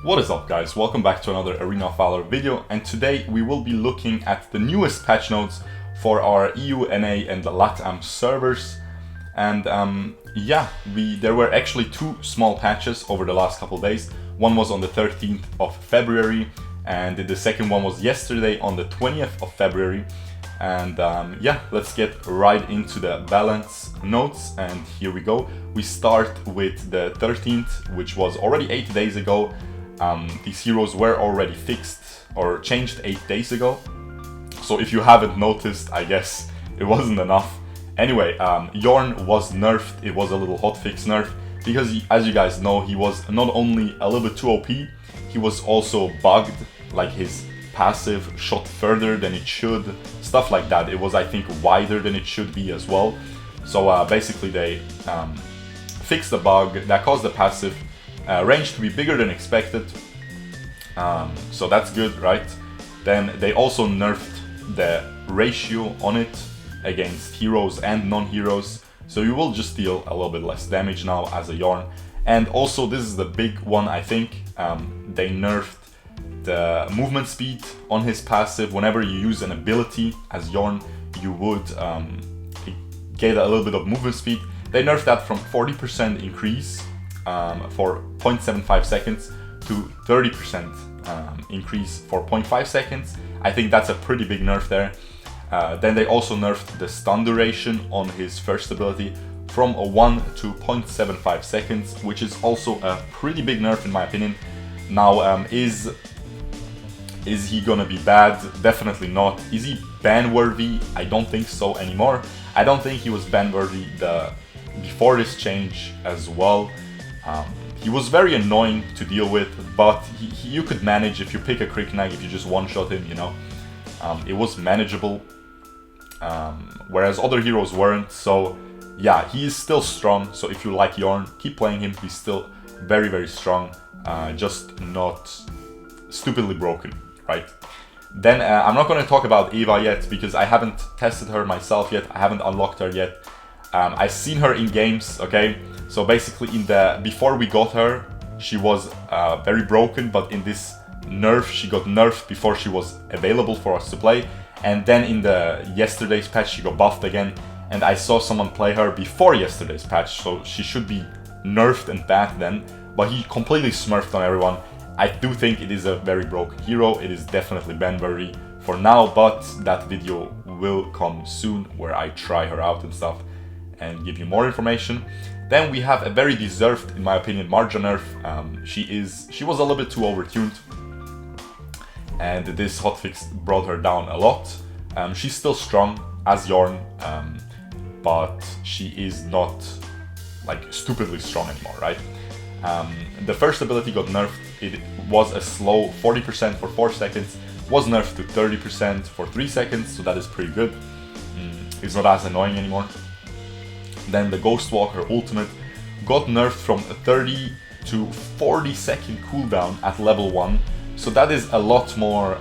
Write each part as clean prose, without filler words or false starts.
What is up, guys? Welcome back to another Arena of Valor video, and today we will be looking at the newest patch notes for our EU, NA and the LATAM servers. And there were actually two small patches over the last couple days. One was on the 13th of February and the second one was yesterday on the 20th of February. And let's get right into the balance notes, and here we go. We start with the 13th, which was already 8 days ago. These heroes were already fixed or changed 8 days ago, so if you haven't noticed, I guess it wasn't enough. Anyway, Yorn was nerfed. It was a little hotfix nerf because, as you guys know, he was not only a little bit too OP, he was also bugged, like his passive shot further than it should, stuff like that. It was, I think, wider than it should be as well. So basically they fixed the bug that caused the passive range to be bigger than expected, so that's good, right? Then they also nerfed the ratio on it against heroes and non-heroes, so you will just deal a little bit less damage now as a Yorn. And also, this is the big one, I think, they nerfed the movement speed on his passive. Whenever you use an ability as Yorn, you would get a little bit of movement speed. They nerfed that from 40% increase for 0.75 seconds to 30% increase for 0.5 seconds. I think that's a pretty big nerf there. Then they also nerfed the stun duration on his first ability from a 1 to 0.75 seconds, which is also a pretty big nerf in my opinion. Now, is he gonna be bad? Definitely not. Is he ban worthy? I don't think so anymore. I don't think he was ban worthy before this change as well. He was very annoying to deal with, but you could manage if you pick a Krizzix, if you just one-shot him, you know. It was manageable, whereas other heroes weren't. So yeah, he is still strong. So if you like Yorn, keep playing him. He's still very, very strong, just not stupidly broken, right? Then I'm not going to talk about Eva yet because I haven't tested her myself yet. I haven't unlocked her yet. I've seen her in games, okay? So basically before we got her, she was very broken, but in this nerf, she got nerfed before she was available for us to play. And then in the yesterday's patch, she got buffed again. And I saw someone play her before yesterday's patch, so she should be nerfed and bad then. But he completely smurfed on everyone. I do think it is a very broken hero. It is definitely ban worthy for now, but that video will come soon where I try her out and stuff and give you more information. Then we have a very deserved, in my opinion, Marja nerf. She was a little bit too overtuned, and this hotfix brought her down a lot. She's still strong as Yorn, but she is not like stupidly strong anymore, right? The first ability got nerfed. It was a slow 40% for 4 seconds, was nerfed to 30% for 3 seconds, so that is pretty good. It's not as annoying anymore. Then the Ghostwalker ultimate got nerfed from a 30 to 40 second cooldown at level 1, so that is a lot more,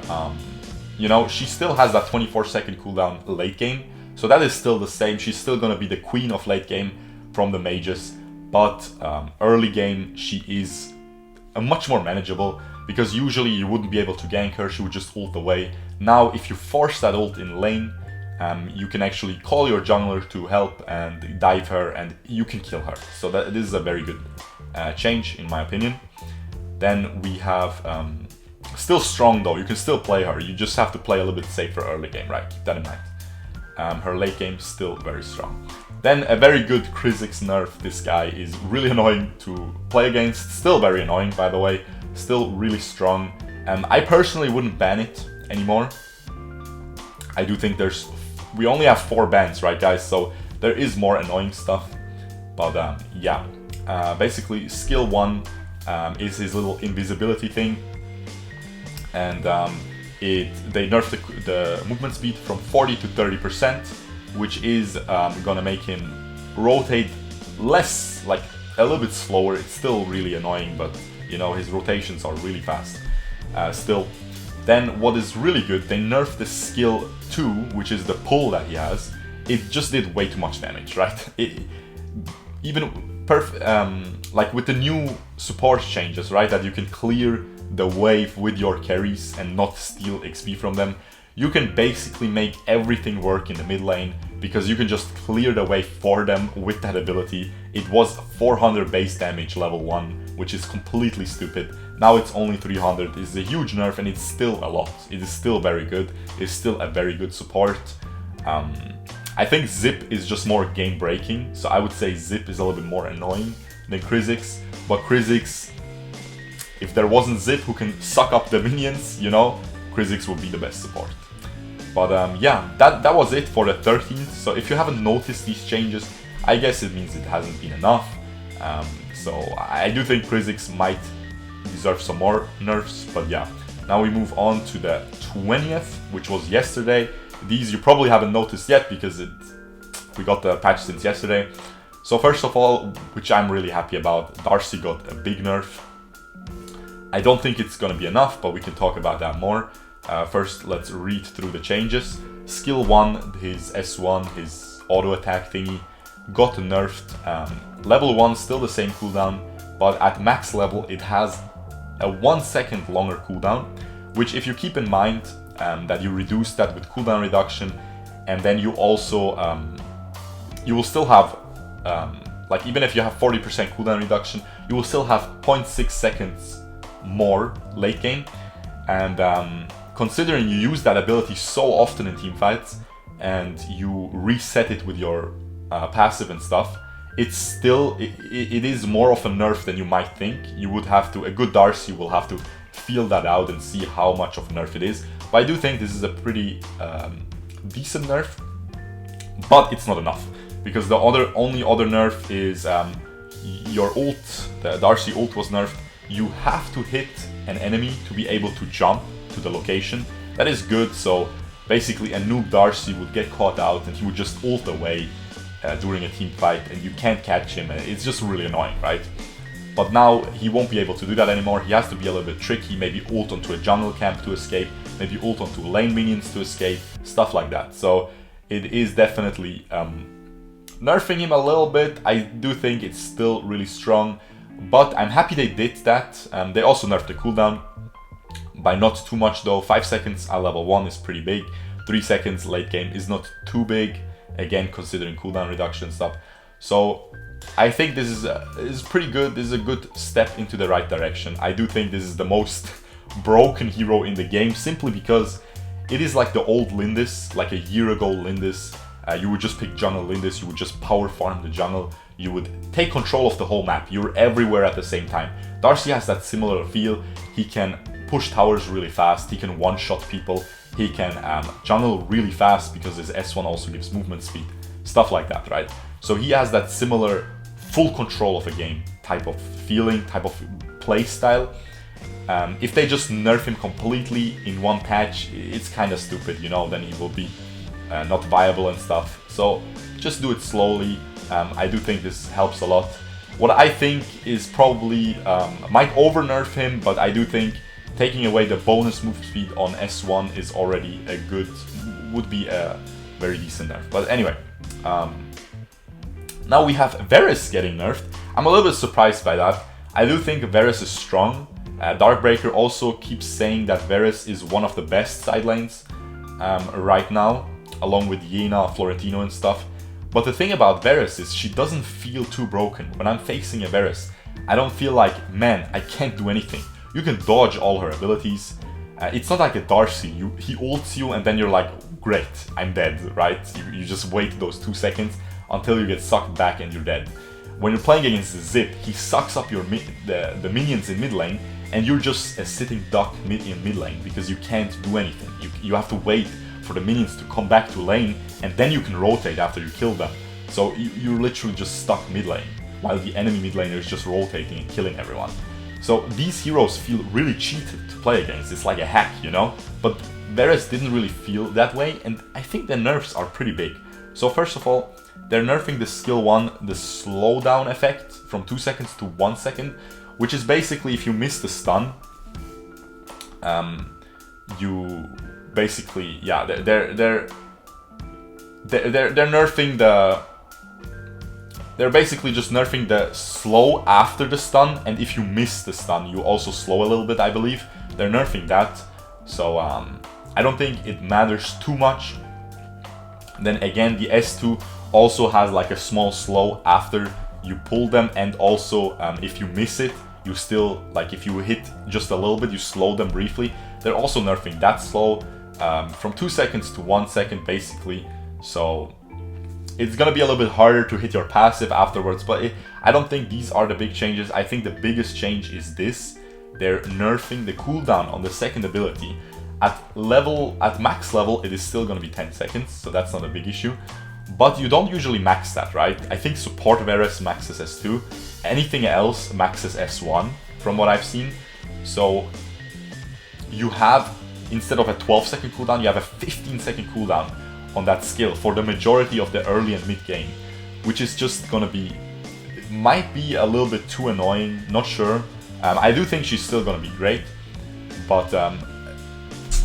you know, she still has that 24-second cooldown late game, so that is still the same. She's still gonna be the queen of late game from the mages, but early game she is much more manageable because usually you wouldn't be able to gank her, she would just ult away. Now if you force that ult in lane, you can actually call your jungler to help and dive her and you can kill her. So this is a very good change in my opinion. Then we have, still strong though, you can still play her, you just have to play a little bit safer early game, right? Keep that in mind. Her late game still very strong. Then a very good Krizzix nerf. This guy is really annoying to play against, still very annoying by the way, still really strong. I personally wouldn't ban it anymore. I do think we only have 4 bans, right guys, so there is more annoying stuff, but basically skill 1 is his little invisibility thing, and they nerfed the movement speed from 40 to 30%, which is gonna make him rotate less, like a little bit slower. It's still really annoying, but you know, his rotations are really fast still. Then what is really good, they nerfed the skill 2, which is the pull that he has. It just did way too much damage, right? Even like with the new support changes, right, that you can clear the wave with your carries and not steal XP from them, you can basically make everything work in the mid lane, because you can just clear the way for them with that ability. It was 400 base damage level 1, which is completely stupid. Now it's only 300. It's a huge nerf, and it's still a lot. It is still very good. It's still a very good support. I think Zip is just more game breaking, so I would say Zip is a little bit more annoying than Krizzix. But Krizzix, if there wasn't Zip who can suck up the minions, you know, Krizzix would be the best support. But yeah, that was it for the 13th. So if you haven't noticed these changes, I guess it means it hasn't been enough. So I do think Krizzix might deserve some more nerfs. But yeah, now we move on to the 20th, which was yesterday. These you probably haven't noticed yet because we got the patch since yesterday. So first of all, which I'm really happy about, Darcy got a big nerf. I don't think it's gonna be enough, but we can talk about that more. First, let's read through the changes. Skill 1, his S1, his auto attack thingy, got nerfed. Level 1, still the same cooldown, but at max level it has a 1 second longer cooldown, which if you keep in mind that you reduce that with cooldown reduction, and then you also, you will still have, like even if you have 40% cooldown reduction, you will still have 0.6 seconds more late game. And considering you use that ability so often in teamfights and you reset it with your passive and stuff, it's still, it is more of a nerf than you might think. You would have to, a good Darcy will have to feel that out and see how much of a nerf it is. But I do think this is a pretty decent nerf, but it's not enough, because the only other nerf is your ult. The Darcy ult was nerfed. You have to hit an enemy to be able to jump to the location. That is good, so basically a noob Darcy would get caught out and he would just ult away during a team fight and you can't catch him, and it's just really annoying, right? But now he won't be able to do that anymore. He has to be a little bit tricky, maybe ult onto a jungle camp to escape, maybe ult onto lane minions to escape, stuff like that. So it is definitely nerfing him a little bit. I do think it's still really strong, but I'm happy they did that. They also nerfed the cooldown by not too much though. 5 seconds at level 1 is pretty big. 3 seconds late game is not too big, again considering cooldown reduction and stuff. So I think this is pretty good. This is a good step into the right direction. I do think this is the most broken hero in the game, simply because it is like the old Lindis, like a year ago Lindis. You would just pick jungle Lindis, you would just power farm the jungle, you would take control of the whole map, you're everywhere at the same time. Darcy has that similar feel. He can push towers really fast, he can one-shot people, he can jungle really fast because his S1 also gives movement speed, stuff like that, right? So he has that similar full control of a game type of feeling, type of play style. If they just nerf him completely in one patch, it's kind of stupid, you know, then he will be not viable and stuff. So just do it slowly. I do think this helps a lot. What I think is probably, might over nerf him, but I do think taking away the bonus move speed on S1 is already a good, would be a very decent nerf. But anyway, now we have Varus getting nerfed. I'm a little bit surprised by that. I do think Varus is strong. Darkbreaker also keeps saying that Varus is one of the best side lanes right now, along with Yena, Florentino and stuff. But the thing about Varus is she doesn't feel too broken. When I'm facing a Varus, I don't feel like, man, I can't do anything. You can dodge all her abilities. It's not like a Darcy. He ults you and then you're like, great, I'm dead, right? You just wait those 2 seconds until you get sucked back and you're dead. When you're playing against the Zip, he sucks up your the minions in mid lane, and you're just a sitting duck in mid lane because you can't do anything. You have to wait for the minions to come back to lane, and then you can rotate after you kill them. So you're literally just stuck mid lane, while the enemy mid laner is just rotating and killing everyone. So these heroes feel really cheated to play against. It's like a hack, you know? But Varus didn't really feel that way, and I think the nerfs are pretty big. So first of all, they're nerfing the skill 1, the slowdown effect, from 2 seconds to 1 second, which is basically if you miss the stun, you basically, yeah, they're nerfing they're basically just nerfing the slow after the stun, and if you miss the stun, you also slow a little bit, I believe. They're nerfing that, so I don't think it matters too much. Then again, the S2 also has like a small slow after you pull them, and also if you miss it, you still, like if you hit just a little bit, you slow them briefly. They're also nerfing that slow from 2 seconds to 1 second basically. So it's gonna be a little bit harder to hit your passive afterwards, but I don't think these are the big changes. I think the biggest change is this. They're nerfing the cooldown on the second ability. At max level, it is still gonna be 10 seconds, so that's not a big issue. But you don't usually max that, right? I think support Varus maxes S2. Anything else maxes S1, from what I've seen. So you have, instead of a 12-second cooldown, you have a 15-second cooldown on that skill for the majority of the early and mid game, which is just gonna be, it might be a little bit too annoying, not sure. I do think she's still gonna be great, but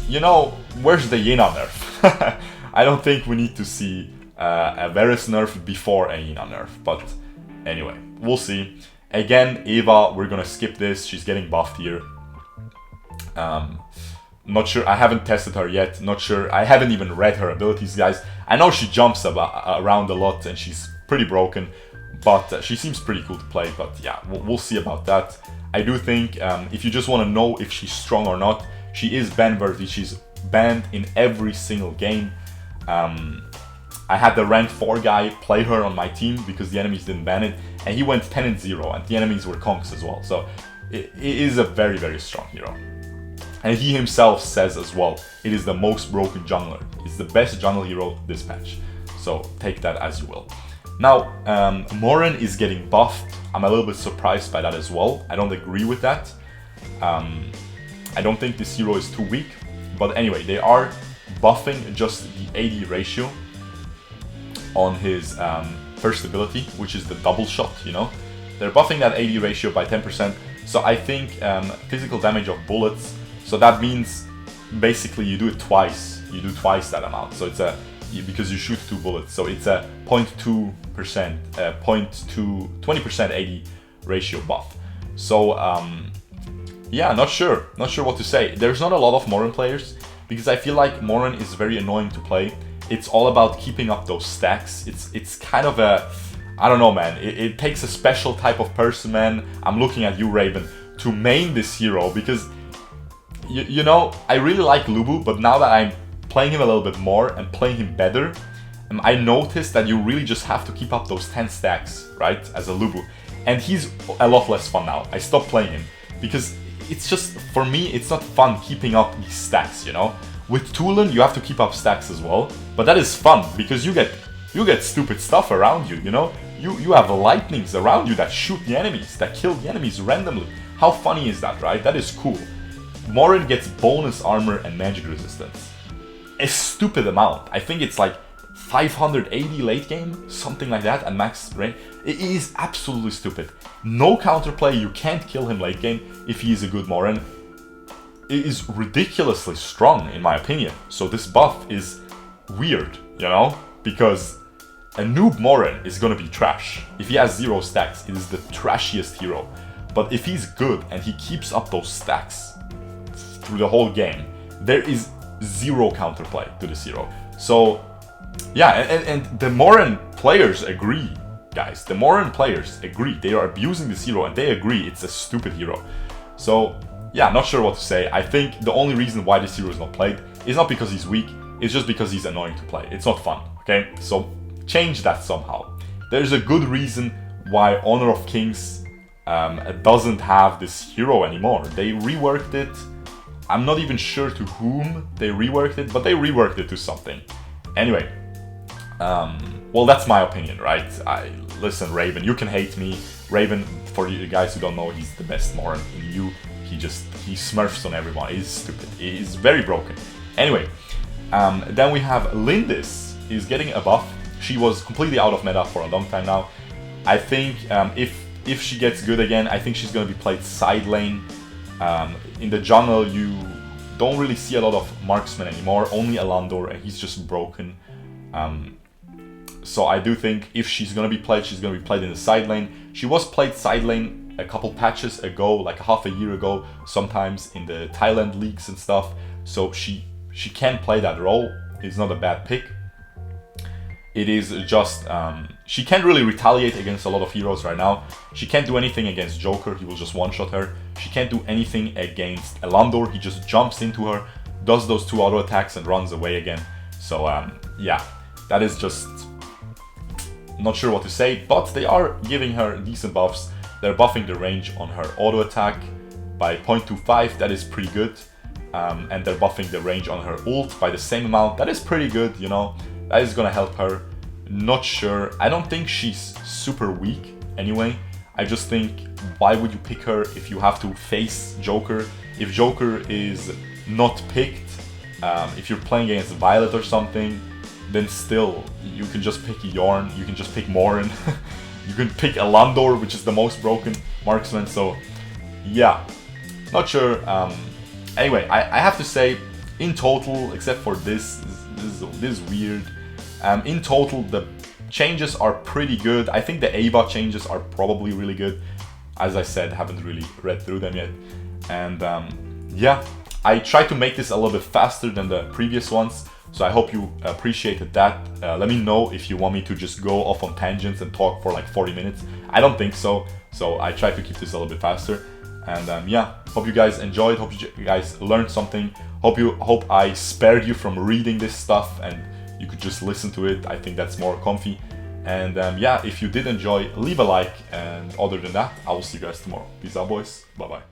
you know, where's the Yena nerf? I don't think we need to see a Varus nerf before a Yena nerf, but anyway, we'll see. Again, Eva, we're gonna skip this, she's getting buffed here. Not sure, I haven't tested her yet, not sure, I haven't even read her abilities, guys. I know she jumps around a lot and she's pretty broken, but she seems pretty cool to play, but yeah, we'll see about that. I do think, if you just want to know if she's strong or not, she is ban worthy, she's banned in every single game. I had the rank 4 guy play her on my team because the enemies didn't ban it, and he went 10-0, and the enemies were conks as well, so it is a very, very strong hero. And he himself says as well, it is the most broken jungler. It's the best jungle hero this patch. So take that as you will. Now, Moren is getting buffed. I'm a little bit surprised by that as well. I don't agree with that. I don't think this hero is too weak. But anyway, they are buffing just the AD ratio on his first ability, which is the double shot, you know. They're buffing that AD ratio by 10%. So I think physical damage of bullets, so that means basically you do it twice. You do twice that amount. So it's because you shoot 2 bullets. So it's a 0.2%, 20% AD ratio buff. So yeah, not sure what to say. There's not a lot of Moren players because I feel like Moren is very annoying to play. It's all about keeping up those stacks. It's kind of a, I don't know, man. It takes a special type of person, man. I'm looking at you, Raven, to main this hero because you know, I really like Lubu, but now that I'm playing him a little bit more and playing him better, I noticed that you really just have to keep up those 10 stacks, right, as a Lubu. And he's a lot less fun now. I stopped playing him because it's just, for me, it's not fun keeping up these stacks, you know. With Tulin, you have to keep up stacks as well, but that is fun because you get stupid stuff around you, you know. You have lightnings around you that shoot the enemies, that kill the enemies randomly. How funny is that, right? That is cool. Moren gets bonus armor and magic resistance. A stupid amount. I think it's like 580 late game, something like that, at max range. It is absolutely stupid. No counterplay, you can't kill him late game if he is a good Moren. It is ridiculously strong in my opinion. So this buff is weird, you know, because a noob Moren is gonna be trash. If he has 0 stacks, it is the trashiest hero. But if he's good and he keeps up those stacks through the whole game, there is 0 counterplay to this hero. So yeah, and the Moren players agree, guys. The Moren players agree. They are abusing this hero and they agree it's a stupid hero. So yeah, not sure what to say. I think the only reason why this hero is not played is not because he's weak, it's just because he's annoying to play. It's not fun, okay? So change that somehow. There's a good reason why Honor of Kings doesn't have this hero anymore. They reworked it. I'm not even sure to whom they reworked it, but they reworked it to something. Anyway, well, that's my opinion, right? Listen, Raven, you can hate me. Raven, for you guys who don't know, he's the best Moren in EU. He smurfs on everyone. He's stupid. He's very broken. Anyway, then we have Lindis. He's getting a buff. She was completely out of meta for a long time now. I think if she gets good again, I think she's going to be played side lane. In the jungle, you don't really see a lot of marksmen anymore, only Alandor, and he's just broken. So I do think if she's gonna be played, she's gonna be played in the side lane. She was played side lane a couple patches ago, like half a year ago, sometimes in the Thailand leagues and stuff. So she can play that role. It's not a bad pick. It is just, she can't really retaliate against a lot of heroes right now. She can't do anything against Joker, he will just one-shot her. She can't do anything against Elandor, he just jumps into her, does those 2 auto attacks and runs away again. So yeah, that is just, not sure what to say, but they are giving her decent buffs. They're buffing the range on her auto attack by 0.25, that is pretty good. And they're buffing the range on her ult by the same amount, that is pretty good, you know. That is gonna help her. Not sure. I don't think she's super weak anyway. I just think, why would you pick her if you have to face Joker? If Joker is not picked, if you're playing against Violet or something, then still, you can just pick Yorn, you can just pick Moren, you can pick Elandor, which is the most broken marksman, so yeah, not sure. Anyway, I have to say, in total, except for this is weird, in total, the changes are pretty good. I think the AOV changes are probably really good. As I said, haven't really read through them yet. And yeah, I tried to make this a little bit faster than the previous ones, so I hope you appreciated that. Let me know if you want me to just go off on tangents and talk for like 40 minutes. I don't think so, so I tried to keep this a little bit faster. And yeah, hope you guys enjoyed, hope you guys learned something. Hope I spared you from reading this stuff and you could just listen to it. I think that's more comfy. And yeah, if you did enjoy, leave a like, and other than that, I will see you guys tomorrow. Peace out, boys. Bye bye.